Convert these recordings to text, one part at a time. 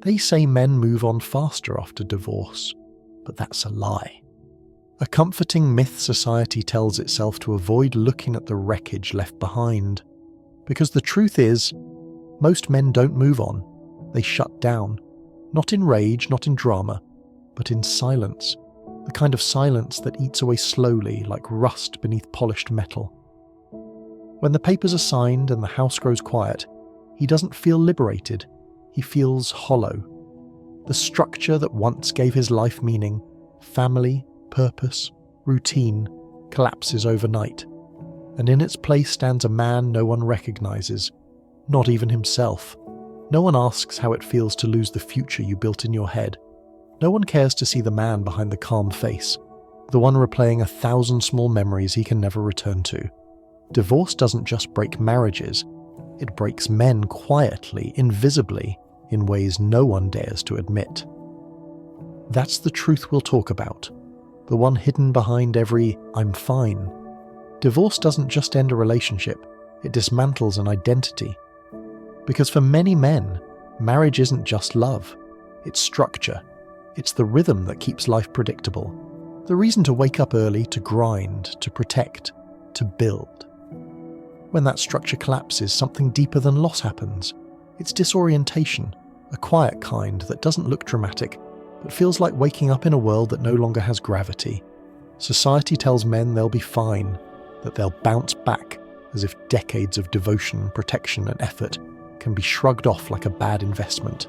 They say men move on faster after divorce, but that's a lie. A comforting myth society tells itself to avoid looking at the wreckage left behind. Because the truth is, most men don't move on. They shut down. Not in rage, not in drama, but in silence. The kind of silence that eats away slowly like rust beneath polished metal. When the papers are signed and the house grows quiet, he doesn't feel liberated. He feels hollow. The structure that once gave his life meaning, family, purpose, routine, collapses overnight. And in its place stands a man no one recognizes, not even himself. No one asks how it feels to lose the future you built in your head. No one cares to see the man behind the calm face, the one replaying 1,000 small memories he can never return to. Divorce doesn't just break marriages, it breaks men quietly, invisibly, in ways no one dares to admit. That's the truth we'll talk about, the one hidden behind every "I'm fine." Divorce doesn't just end a relationship, it dismantles an identity. Because for many men, marriage isn't just love, it's structure. It's the rhythm that keeps life predictable. The reason to wake up early, to grind, to protect, to build. When that structure collapses, something deeper than loss happens. It's disorientation, a quiet kind that doesn't look dramatic, but feels like waking up in a world that no longer has gravity. Society tells men they'll be fine, that they'll bounce back, as if decades of devotion, protection, and effort can be shrugged off like a bad investment.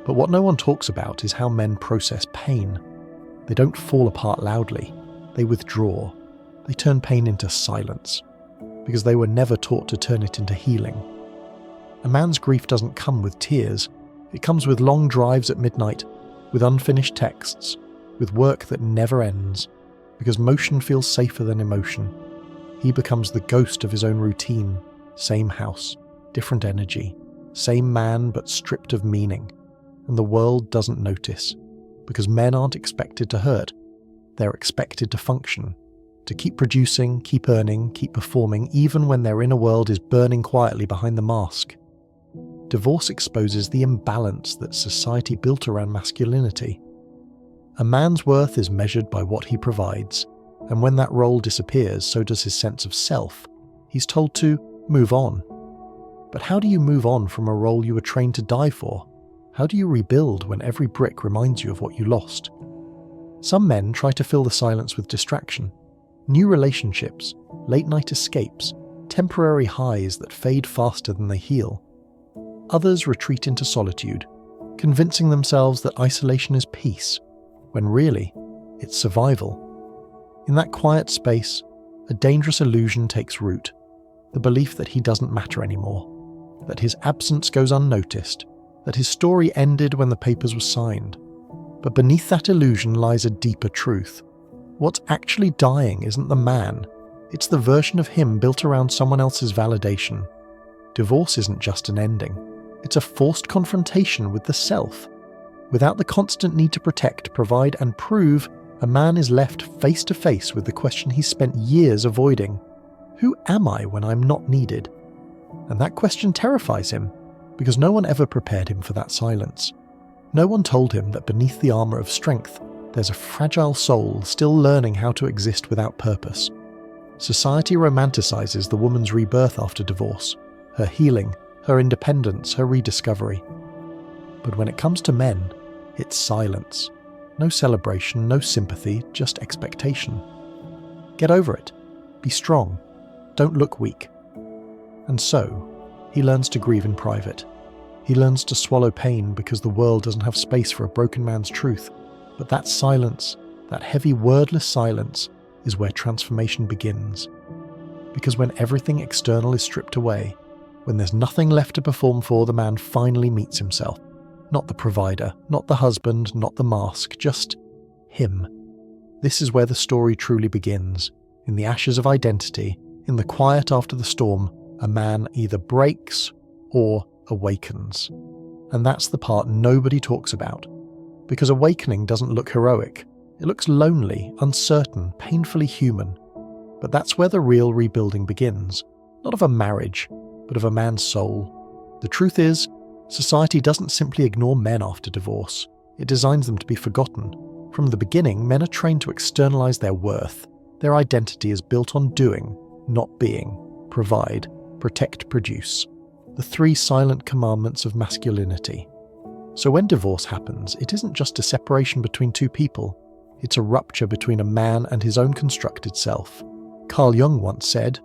But what no one talks about is how men process pain. They don't fall apart loudly. They withdraw. They turn pain into silence, because they were never taught to turn it into healing. A man's grief doesn't come with tears. It comes with long drives at midnight, with unfinished texts, with work that never ends, because motion feels safer than emotion. He becomes the ghost of his own routine. Same house, different energy, same man but stripped of meaning. And the world doesn't notice, because men aren't expected to hurt. They're expected to function, to keep producing, keep earning, keep performing, even when their inner world is burning quietly behind the mask. Divorce exposes the imbalance that society built around masculinity. A man's worth is measured by what he provides, and when that role disappears, so does his sense of self. He's told to move on. But how do you move on from a role you were trained to die for? How do you rebuild when every brick reminds you of what you lost? Some men try to fill the silence with distraction. New relationships, late-night escapes, temporary highs that fade faster than they heal. Others retreat into solitude, convincing themselves that isolation is peace, when really, it's survival. In that quiet space, a dangerous illusion takes root, the belief that he doesn't matter anymore, that his absence goes unnoticed, that his story ended when the papers were signed. But beneath that illusion lies a deeper truth. What's actually dying isn't the man, it's the version of him built around someone else's validation. Divorce isn't just an ending, it's a forced confrontation with the self. Without the constant need to protect, provide, and prove, a man is left face to face with the question he's spent years avoiding. Who am I when I'm not needed? And that question terrifies him, because no one ever prepared him for that silence. No one told him that beneath the armour of strength, there's a fragile soul still learning how to exist without purpose. Society romanticizes the woman's rebirth after divorce, her healing, her independence, her rediscovery. But when it comes to men, it's silence. No celebration, no sympathy, just expectation. Get over it. Be strong. Don't look weak. And so, he learns to grieve in private. He learns to swallow pain because the world doesn't have space for a broken man's truth. But that silence, that heavy wordless silence, is where transformation begins. Because when everything external is stripped away, when there's nothing left to perform for, the man finally meets himself. Not the provider, not the husband, not the mask, just him. This is where the story truly begins. In the ashes of identity, in the quiet after the storm, a man either breaks or awakens. And that's the part nobody talks about. Because awakening doesn't look heroic. It looks lonely, uncertain, painfully human. But that's where the real rebuilding begins. Not of a marriage, but of a man's soul. The truth is, Society doesn't simply ignore men after divorce, it designs them to be forgotten. From the beginning, men are trained to externalize their worth. Their identity is built on doing, not being. Provide, protect, produce. The 3 silent commandments of masculinity. So when divorce happens, it isn't just a separation between 2 people, it's a rupture between a man and his own constructed self. Carl Jung once said,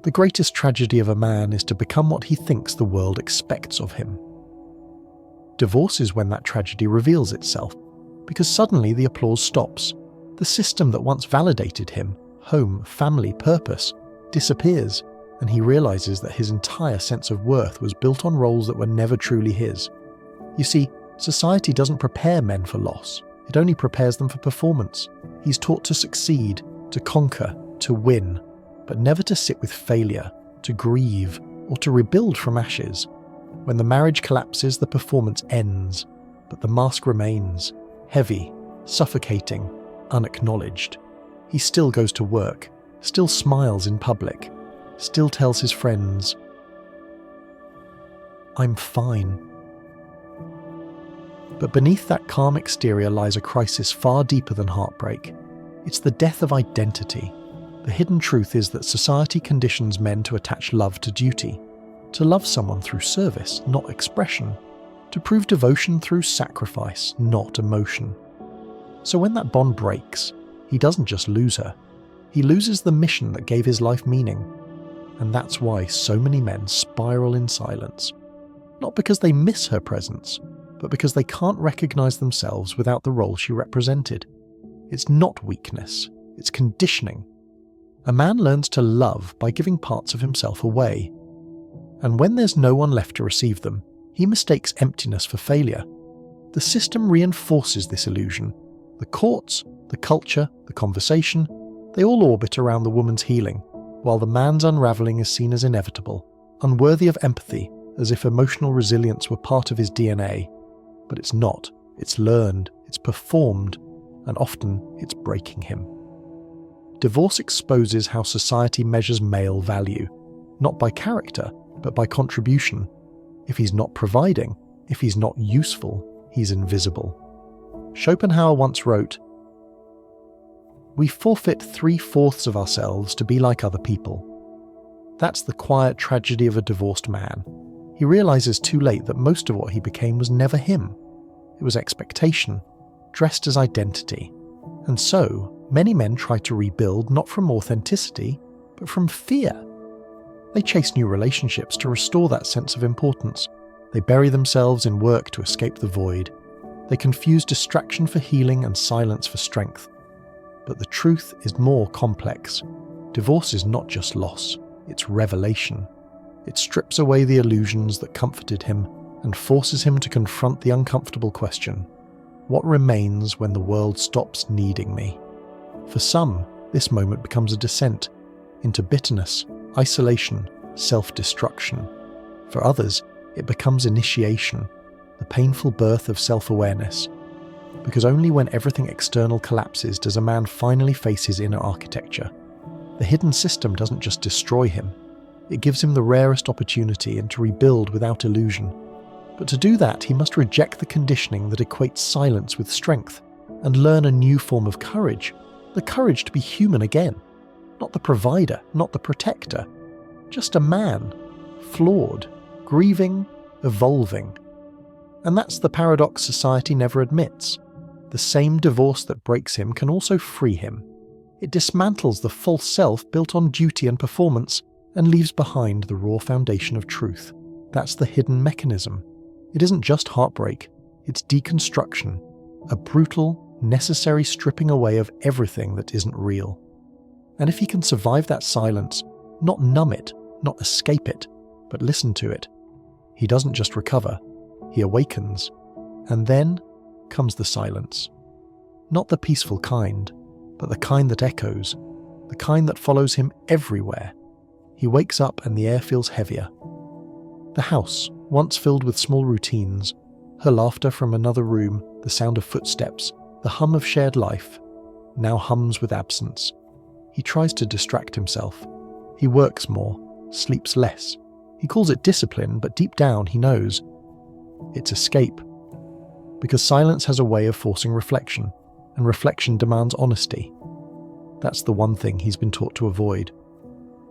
"The greatest tragedy of a man is to become what he thinks the world expects of him." Divorce is when that tragedy reveals itself, because suddenly the applause stops. The system that once validated him, home, family, purpose, disappears, and he realizes that his entire sense of worth was built on roles that were never truly his. You see, society doesn't prepare men for loss, it only prepares them for performance. He's taught to succeed, to conquer, to win, but never to sit with failure, to grieve, or to rebuild from ashes. When the marriage collapses, the performance ends, but the mask remains, heavy, suffocating, unacknowledged. He still goes to work, still smiles in public, still tells his friends, "I'm fine." But beneath that calm exterior lies a crisis far deeper than heartbreak. It's the death of identity. The hidden truth is that society conditions men to attach love to duty, to love someone through service, not expression, to prove devotion through sacrifice, not emotion. So when that bond breaks, he doesn't just lose her, he loses the mission that gave his life meaning. And that's why so many men spiral in silence. Not because they miss her presence, but because they can't recognize themselves without the role she represented. It's not weakness, it's conditioning. A man learns to love by giving parts of himself away. And when there's no one left to receive them, he mistakes emptiness for failure. The system reinforces this illusion. The courts, the culture, the conversation, they all orbit around the woman's healing, while the man's unraveling is seen as inevitable, unworthy of empathy, as if emotional resilience were part of his DNA. But it's not. It's learned, it's performed, and often it's breaking him. Divorce exposes how society measures male value, not by character, but by contribution. If he's not providing, if he's not useful, he's invisible. Schopenhauer once wrote, "We forfeit 3/4 of ourselves to be like other people." That's the quiet tragedy of a divorced man. He realizes too late that most of what he became was never him. It was expectation, dressed as identity. And so, many men try to rebuild not from authenticity, but from fear. They chase new relationships to restore that sense of importance. They bury themselves in work to escape the void. They confuse distraction for healing and silence for strength. But the truth is more complex. Divorce is not just loss, it's revelation. It strips away the illusions that comforted him and forces him to confront the uncomfortable question, what remains when the world stops needing me? For some, this moment becomes a descent into bitterness, isolation, self-destruction. For others, it becomes initiation, the painful birth of self-awareness. Because only when everything external collapses does a man finally face his inner architecture. The hidden system doesn't just destroy him, it gives him the rarest opportunity and to rebuild without illusion. But to do that, he must reject the conditioning that equates silence with strength and learn a new form of courage, the courage to be human again. Not the provider, not the protector, just a man, flawed, grieving, evolving. And that's the paradox society never admits. The same divorce that breaks him can also free him. It dismantles the false self built on duty and performance and leaves behind the raw foundation of truth. That's the hidden mechanism. It isn't just heartbreak, it's deconstruction, a brutal, necessary stripping away of everything that isn't real. And if he can survive that silence, not numb it, not escape it, but listen to it, he doesn't just recover, he awakens. And then comes the silence. Not the peaceful kind, but the kind that echoes, the kind that follows him everywhere. He wakes up and the air feels heavier. The house, once filled with small routines, her laughter from another room, the sound of footsteps, the hum of shared life, now hums with absence. He tries to distract himself. He works more, sleeps less. He calls it discipline, but deep down he knows It's escape. Because silence has a way of forcing reflection, and reflection demands honesty. That's the one thing he's been taught to avoid.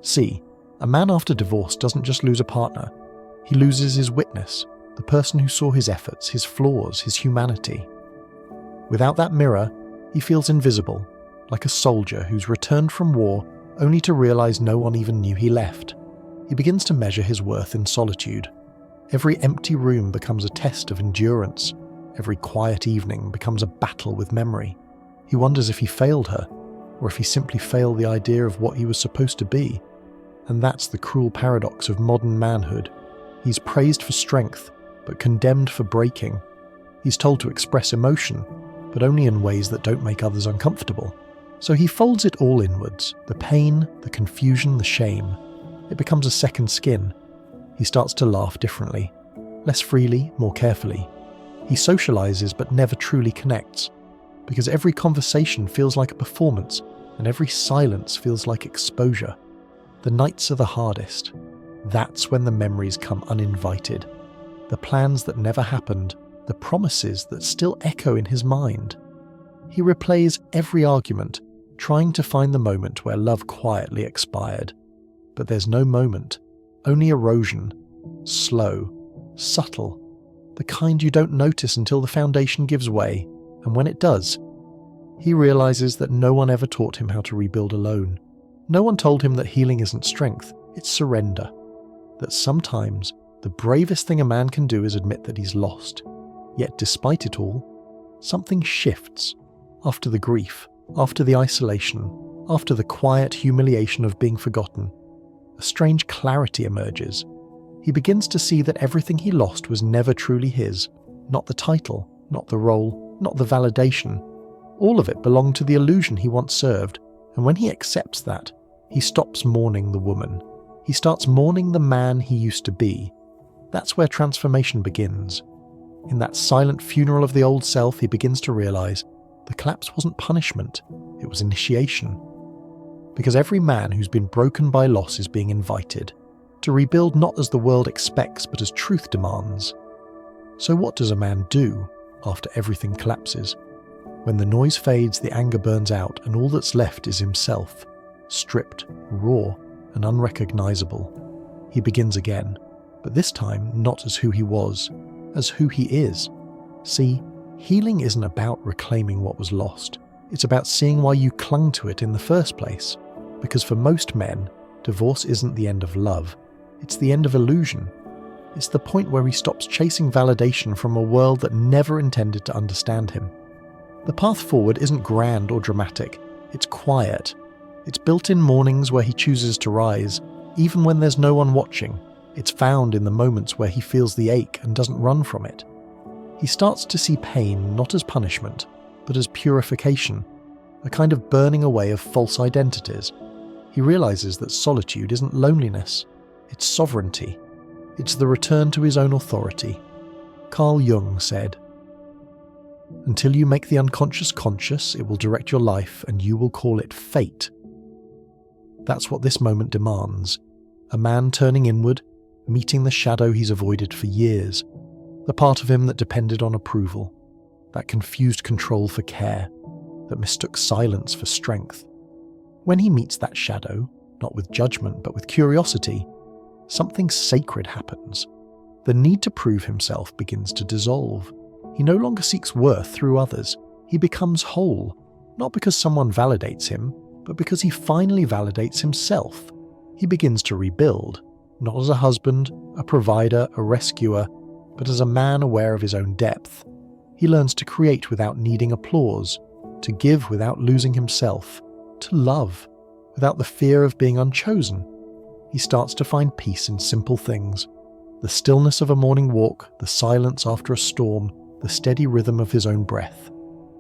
See, a man after divorce doesn't just lose a partner. He loses his witness, the person who saw his efforts, his flaws, his humanity. Without that mirror, he feels invisible, like a soldier who's returned from war only to realize no one even knew he left. He begins to measure his worth in solitude. Every empty room becomes a test of endurance. Every quiet evening becomes a battle with memory. He wonders if he failed her, or if he simply failed the idea of what he was supposed to be. And that's the cruel paradox of modern manhood. He's praised for strength, but condemned for breaking. He's told to express emotion, but only in ways that don't make others uncomfortable. So he folds it all inwards, the pain, the confusion, the shame. It becomes a second skin. He starts to laugh differently, less freely, more carefully. He socializes but never truly connects, because every conversation feels like a performance, and every silence feels like exposure. The nights are the hardest. That's when the memories come uninvited. The plans that never happened, the promises that still echo in his mind. He replays every argument, trying to find the moment where love quietly expired. But there's no moment, only erosion, slow, subtle, the kind you don't notice until the foundation gives way, and when it does, he realizes that no one ever taught him how to rebuild alone. No one told him that healing isn't strength, it's surrender. That sometimes the bravest thing a man can do is admit that he's lost. Yet despite it all, something shifts. After the grief, after the isolation, after the quiet humiliation of being forgotten, a strange clarity emerges. He begins to see that everything he lost was never truly his. Not the title, not the role, not the validation. All of it belonged to the illusion he once served, and when he accepts that, he stops mourning the woman. He starts mourning the man he used to be. That's where transformation begins. In that silent funeral of the old self, he begins to realize the collapse wasn't punishment, it was initiation. Because every man who's been broken by loss is being invited to rebuild not as the world expects but as truth demands. So what does a man do after everything collapses? When the noise fades, the anger burns out, and all that's left is himself, stripped, raw, and unrecognizable. He begins again, but this time not as who he was, as who he is. See, healing isn't about reclaiming what was lost. It's about seeing why you clung to it in the first place. Because for most men, divorce isn't the end of love. It's the end of illusion. It's the point where he stops chasing validation from a world that never intended to understand him. The path forward isn't grand or dramatic. It's quiet. It's built in mornings where he chooses to rise, even when there's no one watching. It's found in the moments where he feels the ache and doesn't run from it. He starts to see pain not as punishment, but as purification, a kind of burning away of false identities. He realizes that solitude isn't loneliness, it's sovereignty. It's the return to his own authority. Carl Jung said, "Until you make the unconscious conscious, it will direct your life and you will call it fate." That's what this moment demands. A man turning inward, meeting the shadow he's avoided for years, the part of him that depended on approval, that confused control for care, that mistook silence for strength. When he meets that shadow, not with judgment but with curiosity, something sacred happens. The need to prove himself begins to dissolve. He no longer seeks worth through others. He becomes whole, not because someone validates him, but because he finally validates himself. He begins to rebuild, not as a husband, a provider, a rescuer, but as a man aware of his own depth. He learns to create without needing applause, to give without losing himself, to love without the fear of being unchosen. He starts to find peace in simple things. The stillness of a morning walk, the silence after a storm, the steady rhythm of his own breath.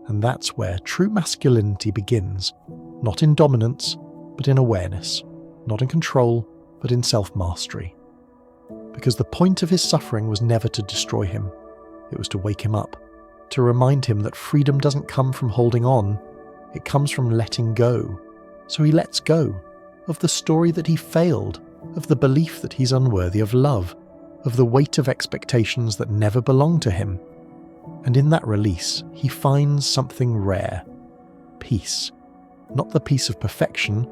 And that's where true masculinity begins, not in dominance, but in awareness, not in control, but in self-mastery. Because the point of his suffering was never to destroy him, it was to wake him up, to remind him that freedom doesn't come from holding on, it comes from letting go. So he lets go of the story that he failed, of the belief that he's unworthy of love. of the weight of expectations that never belonged to him. And in that release, he finds something rare. Peace. Not the peace of perfection,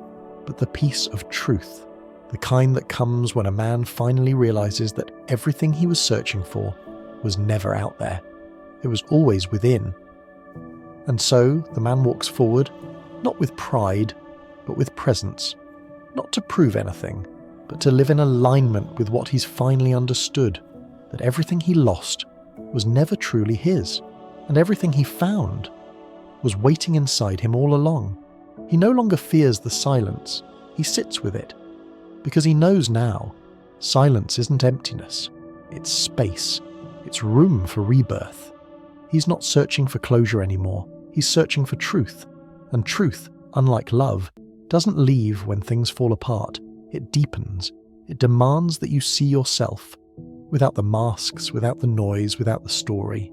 but the peace of truth. The kind that comes when a man finally realizes that everything he was searching for was never out there. It was always within. And so the man walks forward, not with pride, but with presence. Not to prove anything, but to live in alignment with what he's finally understood, that everything he lost was never truly his, and everything he found was waiting inside him all along. He no longer fears the silence, he sits with it, because he knows now, silence isn't emptiness, it's space, it's room for rebirth. He's not searching for closure anymore, he's searching for truth, and truth, unlike love, doesn't leave when things fall apart, it deepens, it demands that you see yourself, without the masks, without the noise, without the story.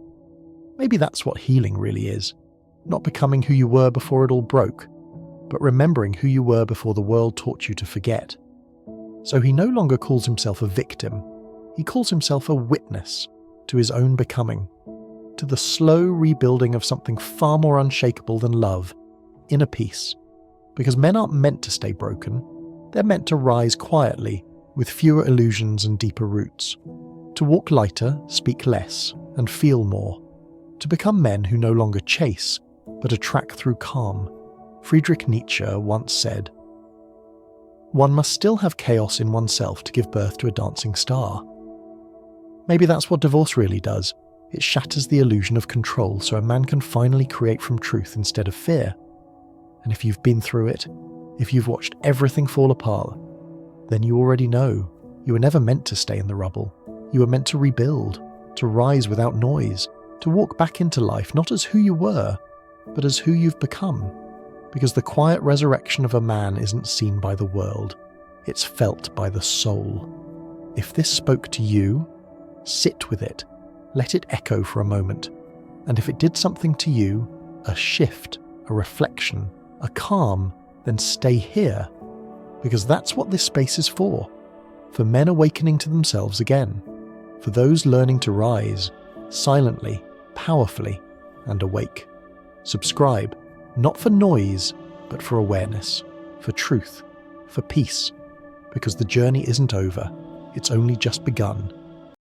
Maybe that's what healing really is, not becoming who you were before it all broke, but remembering who you were before the world taught you to forget. So he no longer calls himself a victim, he calls himself a witness to his own becoming, to the slow rebuilding of something far more unshakable than love, inner peace. Because men aren't meant to stay broken, they're meant to rise quietly, with fewer illusions and deeper roots, to walk lighter, speak less, and feel more, to become men who no longer chase, but attract through calm. Friedrich Nietzsche once said, "One must still have chaos in oneself to give birth to a dancing star." Maybe that's what divorce really does. It shatters the illusion of control so a man can finally create from truth instead of fear. And if you've been through it, if you've watched everything fall apart, then you already know you were never meant to stay in the rubble. You were meant to rebuild, to rise without noise, to walk back into life not as who you were, but as who you've become. Because the quiet resurrection of a man isn't seen by the world, it's felt by the soul. If this spoke to you, sit with it, let it echo for a moment. And if it did something to you, a shift, a reflection, a calm, then stay here. Because that's what this space is for men awakening to themselves again, for those learning to rise, silently, powerfully, and awake. Subscribe, not for noise, but for awareness, for truth, for peace, because the journey isn't over, it's only just begun.